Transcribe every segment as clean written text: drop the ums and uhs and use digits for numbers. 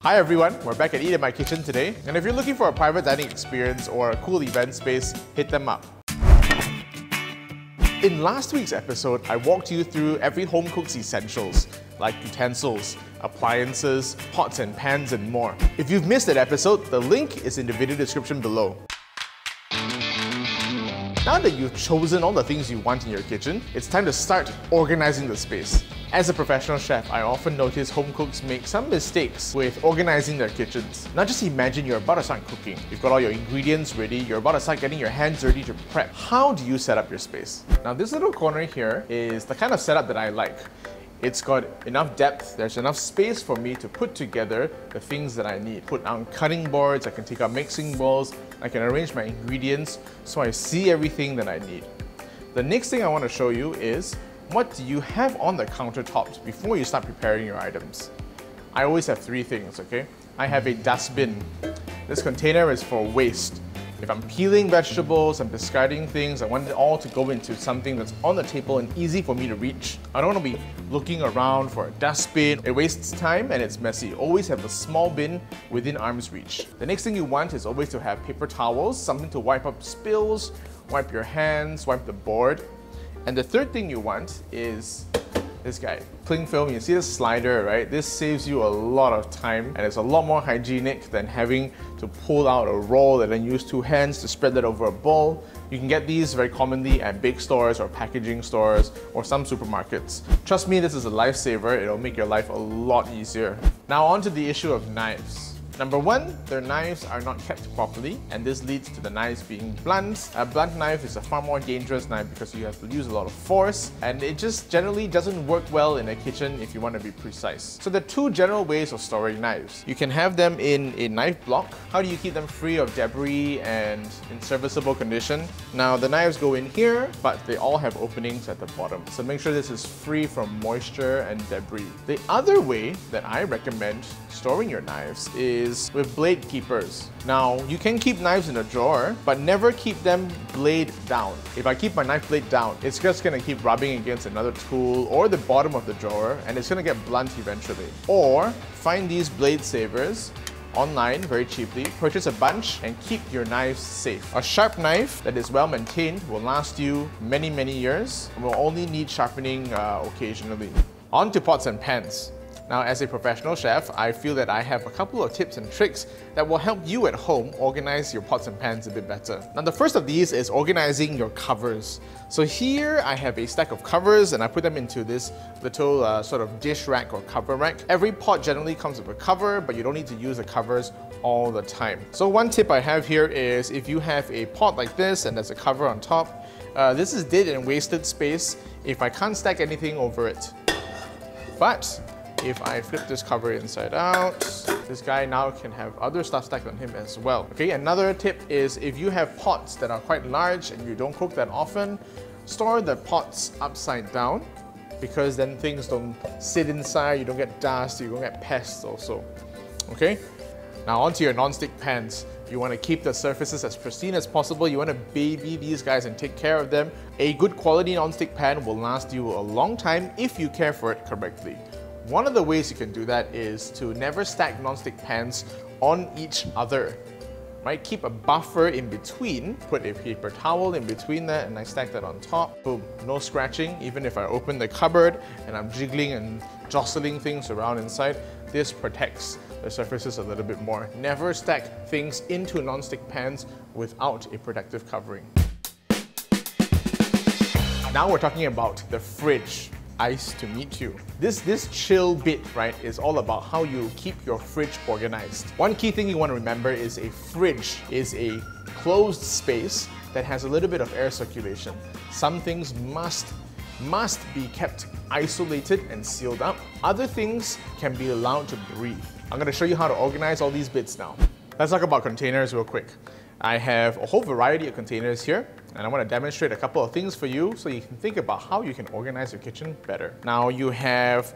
Hi everyone, we're back at Eat in My Kitchen today, and if you're looking for a private dining experience or a cool event space, hit them up. In last week's episode, I walked you through every home cook's essentials, like utensils, appliances, pots and pans, and more. If you've missed that episode, the link is in the video description below. Now that you've chosen all the things you want in your kitchen, it's time to start organizing the space. As a professional chef, I often notice home cooks make some mistakes with organizing their kitchens. Now just imagine you're about to start cooking. You've got all your ingredients ready, you're about to start getting your hands ready to prep. How do you set up your space? Now this little corner here is the kind of setup that I like. It's got enough depth, there's enough space for me to put together the things that I need. Put down cutting boards, I can take out mixing bowls, I can arrange my ingredients so I see everything that I need. The next thing I want to show you is what do you have on the countertops before you start preparing your items. I always have three things, okay? I have a dustbin. This container is for waste. If I'm peeling vegetables, I'm discarding things, I want it all to go into something that's on the table and easy for me to reach. I don't want to be looking around for a dustbin. It wastes time and it's messy. Always have a small bin within arm's reach. The next thing you want is always to have paper towels, something to wipe up spills, wipe your hands, wipe the board. And the third thing you want is this guy, cling film. You see this slider, right? This saves you a lot of time and it's a lot more hygienic than having to pull out a roll and then use two hands to spread that over a bowl. You can get these very commonly at big stores or packaging stores or some supermarkets. Trust me, this is a lifesaver. It'll make your life a lot easier. Now on to the issue of knives. Number one, their knives are not kept properly, and this leads to the knives being blunt. A blunt knife is a far more dangerous knife because you have to use a lot of force, and it just generally doesn't work well in a kitchen if you want to be precise. So there are two general ways of storing knives. You can have them in a knife block. How do you keep them free of debris and in serviceable condition? Now the knives go in here, but they all have openings at the bottom. So make sure this is free from moisture and debris. The other way that I recommend storing your knives is with blade keepers. Now, you can keep knives in a drawer, but never keep them blade down. If I keep my knife blade down, it's just gonna keep rubbing against another tool or the bottom of the drawer, and it's gonna get blunt eventually. Or find these blade savers online very cheaply, purchase a bunch and keep your knives safe. A sharp knife that is well maintained will last you many years and will only need sharpening occasionally. On to pots and pans. Now, as a professional chef, I feel that I have a couple of tips and tricks that will help you at home organize your pots and pans a bit better. Now, the first of these is organizing your covers. So here I have a stack of covers and I put them into this little sort of dish rack or cover rack. Every pot generally comes with a cover, but you don't need to use the covers all the time. So one tip I have here is if you have a pot like this and there's a cover on top, this is dead and wasted space if I can't stack anything over it. But if I flip this cover inside out, this guy now can have other stuff stacked on him as well. Okay, another tip is if you have pots that are quite large and you don't cook that often, store the pots upside down because then things don't sit inside, you don't get dust, you don't get pests also. Okay, now onto your non-stick pans. You want to keep the surfaces as pristine as possible. You want to baby these guys and take care of them. A good quality non-stick pan will last you a long time if you care for it correctly. One of the ways you can do that is to never stack non-stick pans on each other. Right? Keep a buffer in between, put a paper towel in between that, and I stack that on top. Boom, no scratching. Even if I open the cupboard and I'm jiggling and jostling things around inside, this protects the surfaces a little bit more. Never stack things into non-stick pans without a protective covering. Now we're talking about the fridge. Ice to meet you. This chill bit, right, is all about how you keep your fridge organized. One key thing you want to remember is a fridge is a closed space that has a little bit of air circulation. Some things must be kept isolated and sealed up. Other things can be allowed to breathe. I'm going to show you how to organize all these bits now. Let's talk about containers real quick. I have a whole variety of containers here, and I want to demonstrate a couple of things for you so you can think about how you can organize your kitchen better. Now you have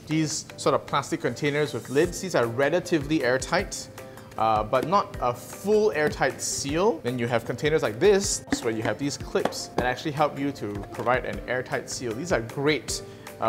these sort of plastic containers with lids. These are relatively airtight, but not a full airtight seal. Then you have containers like this, where you have these clips that actually help you to provide an airtight seal. These are great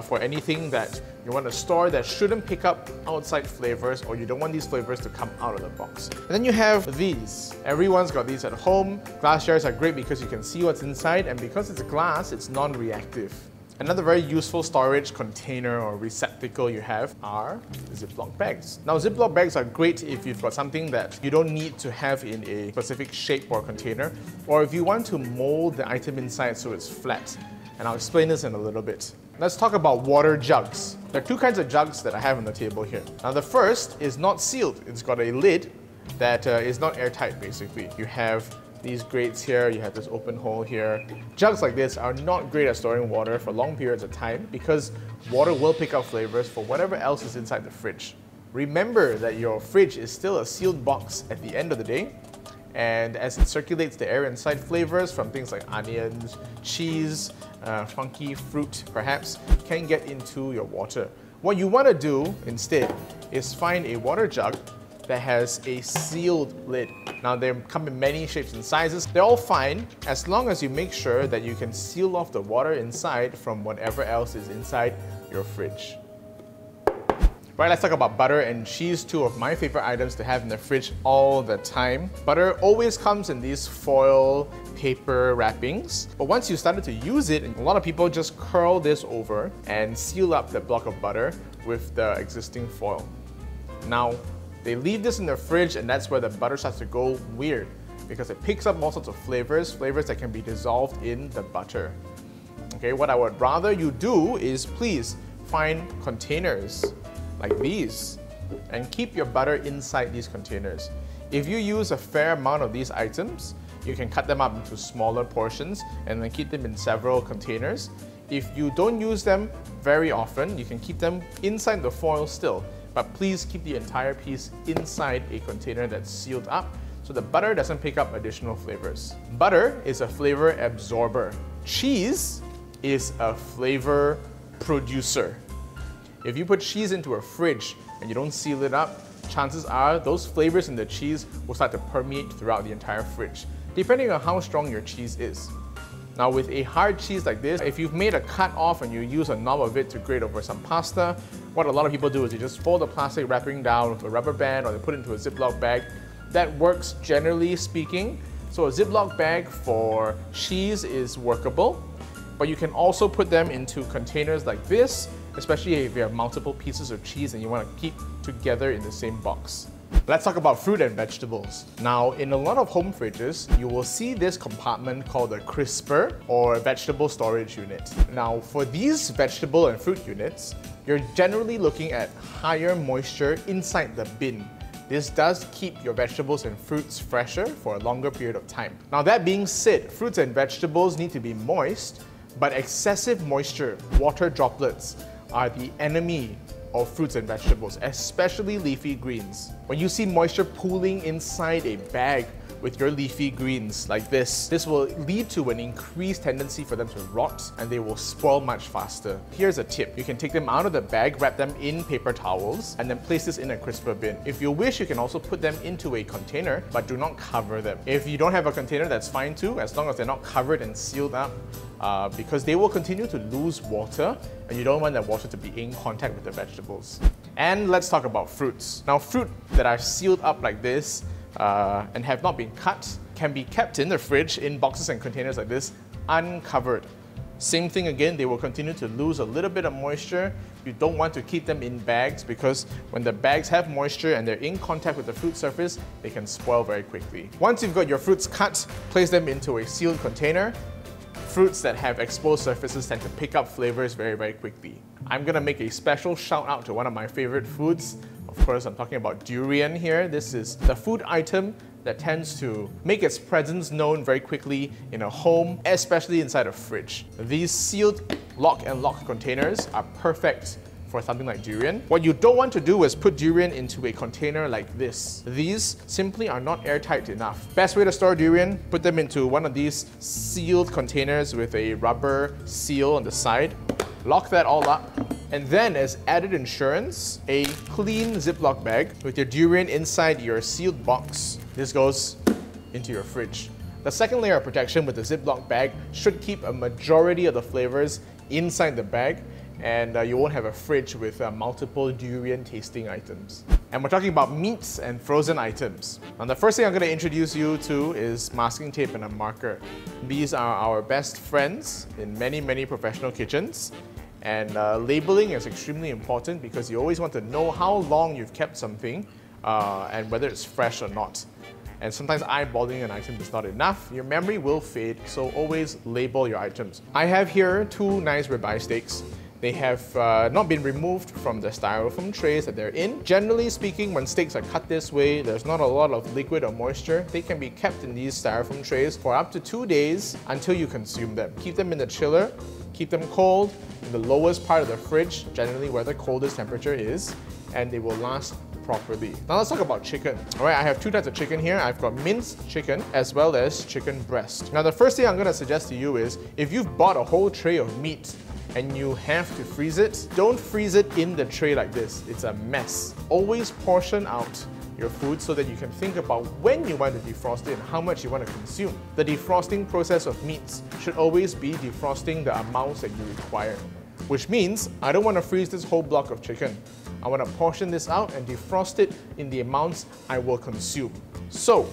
for anything that you want to store that shouldn't pick up outside flavors, or you don't want these flavors to come out of the box. And then you have these. Everyone's got these at home. Glass jars are great because you can see what's inside, and because it's glass, it's non-reactive. Another very useful storage container or receptacle you have are Ziploc bags. Now, Ziploc bags are great if you've got something that you don't need to have in a specific shape or container, or if you want to mold the item inside so it's flat. And I'll explain this in a little bit. Let's talk about water jugs. There are two kinds of jugs that I have on the table here. Now, the first is not sealed. It's got a lid that is not airtight, basically. You have these grates here, you have this open hole here. Jugs like this are not great at storing water for long periods of time because water will pick up flavors for whatever else is inside the fridge. Remember that your fridge is still a sealed box at the end of the day, and as it circulates the air inside, flavors from things like onions, cheese, funky fruit perhaps, can get into your water. What you want to do instead is find a water jug that has a sealed lid. Now, they come in many shapes and sizes. They're all fine as long as you make sure that you can seal off the water inside from whatever else is inside your fridge. Right, let's talk about butter and cheese, two of my favorite items to have in the fridge all the time. Butter always comes in these foil paper wrappings, but once you started to use it, a lot of people just curl this over and seal up the block of butter with the existing foil. Now, they leave this in the fridge, and that's where the butter starts to go weird because it picks up all sorts of flavors that can be dissolved in the butter. Okay, what I would rather you do is please find containers like these and keep your butter inside these containers. If you use a fair amount of these items, you can cut them up into smaller portions and then keep them in several containers. If you don't use them very often, you can keep them inside the foil still. But please keep the entire piece inside a container that's sealed up so the butter doesn't pick up additional flavors. Butter is a flavor absorber. Cheese is a flavor producer. If you put cheese into a fridge and you don't seal it up, chances are those flavors in the cheese will start to permeate throughout the entire fridge, depending on how strong your cheese is. Now, with a hard cheese like this, if you've made a cut off and you use a knob of it to grate over some pasta, what a lot of people do is they just fold the plastic wrapping down with a rubber band, or they put it into a Ziploc bag. That works generally speaking. So a Ziploc bag for cheese is workable, but you can also put them into containers like this, especially if you have multiple pieces of cheese and you want to keep together in the same box. Let's talk about fruit and vegetables. Now, in a lot of home fridges, you will see this compartment called a crisper or vegetable storage unit. Now, for these vegetable and fruit units, you're generally looking at higher moisture inside the bin. This does keep your vegetables and fruits fresher for a longer period of time. Now, that being said, fruits and vegetables need to be moist, but excessive moisture, water droplets, are the enemy of fruits and vegetables, especially leafy greens. When you see moisture pooling inside a bag with your leafy greens like this will lead to an increased tendency for them to rot, and they will spoil much faster. Here's a tip. You can take them out of the bag, wrap them in paper towels, and then place this in a crisper bin. If you wish, you can also put them into a container, but do not cover them. If you don't have a container, that's fine too, as long as they're not covered and sealed up, because they will continue to lose water, and you don't want that water to be in contact with the vegetables. And let's talk about fruits. Now, fruit that are sealed up like this and have not been cut can be kept in the fridge in boxes and containers like this, uncovered. Same thing again, they will continue to lose a little bit of moisture. You don't want to keep them in bags because when the bags have moisture and they're in contact with the fruit surface, they can spoil very quickly. Once you've got your fruits cut, place them into a sealed container. Fruits that have exposed surfaces tend to pick up flavors very, very quickly. I'm gonna make a special shout out to one of my favorite foods. Of course, I'm talking about durian here. This is the food item that tends to make its presence known very quickly in a home, especially inside a fridge. These sealed lock and lock containers are perfect for something like durian. What you don't want to do is put durian into a container like this. These simply are not airtight enough. Best way to store durian, put them into one of these sealed containers with a rubber seal on the side. Lock that all up. And then, as added insurance, a clean Ziploc bag with your durian inside your sealed box. This goes into your fridge. The second layer of protection with the Ziploc bag should keep a majority of the flavors inside the bag, and you won't have a fridge with multiple durian tasting items. And we're talking about meats and frozen items. Now the first thing I'm going to introduce you to is masking tape and a marker. These are our best friends in many professional kitchens. And labeling is extremely important because you always want to know how long you've kept something and whether it's fresh or not. And sometimes eyeballing an item is not enough. Your memory will fade, so always label your items. I have here 2 nice ribeye steaks. They have not been removed from the styrofoam trays that they're in. Generally speaking, when steaks are cut this way, there's not a lot of liquid or moisture. They can be kept in these styrofoam trays for up to 2 days until you consume them. Keep them in the chiller, keep them cold, in the lowest part of the fridge, generally where the coldest temperature is, and they will last properly. Now let's talk about chicken. Alright, I have 2 types of chicken here. I've got minced chicken as well as chicken breast. Now the first thing I'm going to suggest to you is, if you've bought a whole tray of meat and you have to freeze it, don't freeze it in the tray like this. It's a mess. Always portion out your food so that you can think about when you want to defrost it and how much you want to consume. The defrosting process of meats should always be defrosting the amounts that you require. Which means, I don't want to freeze this whole block of chicken. I want to portion this out and defrost it in the amounts I will consume. So,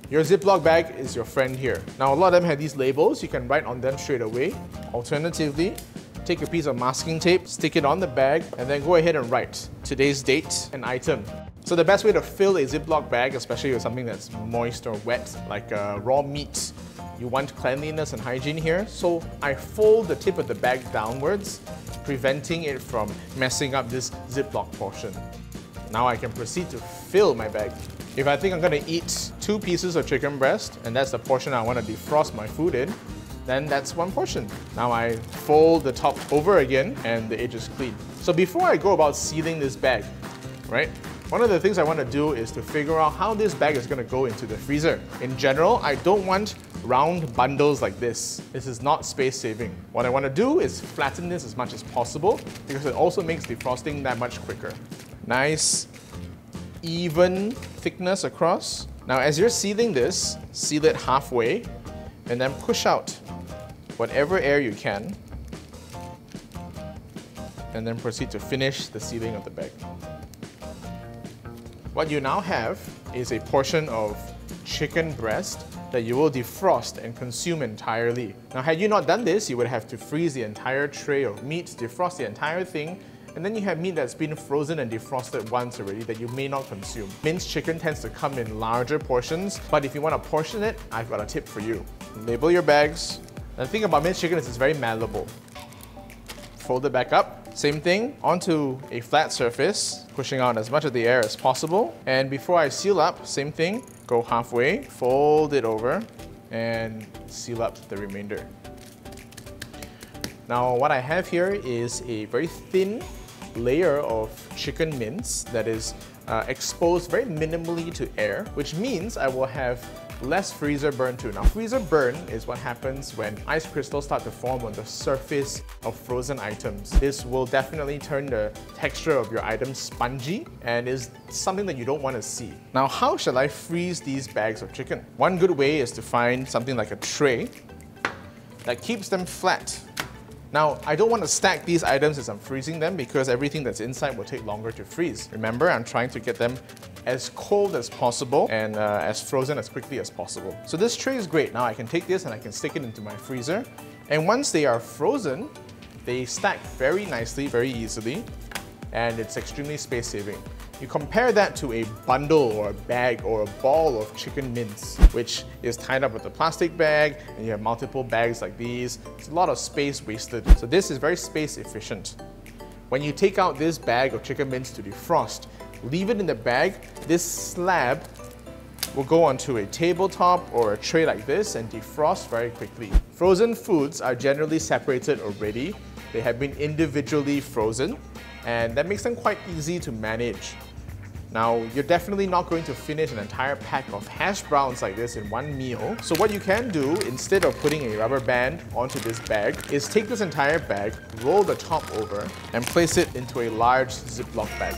your Ziploc bag is your friend here. Now a lot of them have these labels, you can write on them straight away. Alternatively, take a piece of masking tape, stick it on the bag, and then go ahead and write today's date and item. So the best way to fill a Ziploc bag, especially with something that's moist or wet, like raw meat, you want cleanliness and hygiene here. So I fold the tip of the bag downwards, preventing it from messing up this Ziploc portion. Now I can proceed to fill my bag. If I think I'm going to eat 2 pieces of chicken breast, and that's the portion I want to defrost my food in, then that's 1 portion. Now I fold the top over again and the edge is clean. So before I go about sealing this bag, right, one of the things I want to do is to figure out how this bag is going to go into the freezer. In general, I don't want round bundles like this. This is not space saving. What I want to do is flatten this as much as possible because it also makes defrosting that much quicker. Nice, even thickness across. Now as you're sealing this, seal it halfway and then push out whatever air you can and then proceed to finish the sealing of the bag. What you now have is a portion of chicken breast that you will defrost and consume entirely. Now had you not done this, you would have to freeze the entire tray of meat, defrost the entire thing, and then you have meat that's been frozen and defrosted once already that you may not consume. Minced chicken tends to come in larger portions, but if you want to portion it, I've got a tip for you. Label your bags. The thing about minced chicken is it's very malleable. Fold it back up. Same thing, onto a flat surface, pushing out as much of the air as possible. And before I seal up, same thing, go halfway, fold it over, and seal up the remainder. Now what I have here is a very thin layer of chicken mince that is exposed very minimally to air, which means I will have less freezer burn too. Now freezer burn is what happens when ice crystals start to form on the surface of frozen items. This will definitely turn the texture of your item spongy and is something that you don't want to see. Now how shall I freeze these bags of chicken? One good way is to find something like a tray that keeps them flat. Now, I don't want to stack these items as I'm freezing them because everything that's inside will take longer to freeze. Remember, I'm trying to get them as cold as possible and as frozen as quickly as possible. So this tray is great. Now I can take this and I can stick it into my freezer. And once they are frozen, they stack very nicely, very easily, and it's extremely space saving. You compare that to a bundle or a bag or a ball of chicken mince, which is tied up with a plastic bag, and you have multiple bags like these. It's a lot of space wasted. So this is very space efficient. When you take out this bag of chicken mince to defrost, leave it in the bag. This slab will go onto a tabletop or a tray like this and defrost very quickly. Frozen foods are generally separated already. They have been individually frozen, and that makes them quite easy to manage. Now, you're definitely not going to finish an entire pack of hash browns like this in one meal. So what you can do, instead of putting a rubber band onto this bag, is take this entire bag, roll the top over, and place it into a large Ziploc bag.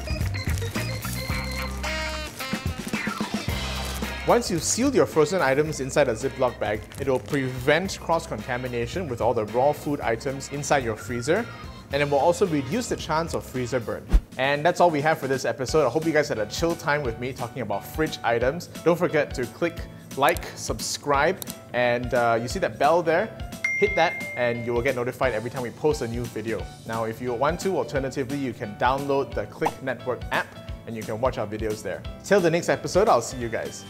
Once you seal your frozen items inside a Ziploc bag, it will prevent cross-contamination with all the raw food items inside your freezer, and it will also reduce the chance of freezer burn. And that's all we have for this episode. I hope you guys had a chill time with me talking about fridge items. Don't forget to click like, subscribe, and you see that bell there? Hit that and you will get notified every time we post a new video. Now, if you want to, alternatively, you can download the Clicknetwork app and you can watch our videos there. Till the next episode, I'll see you guys.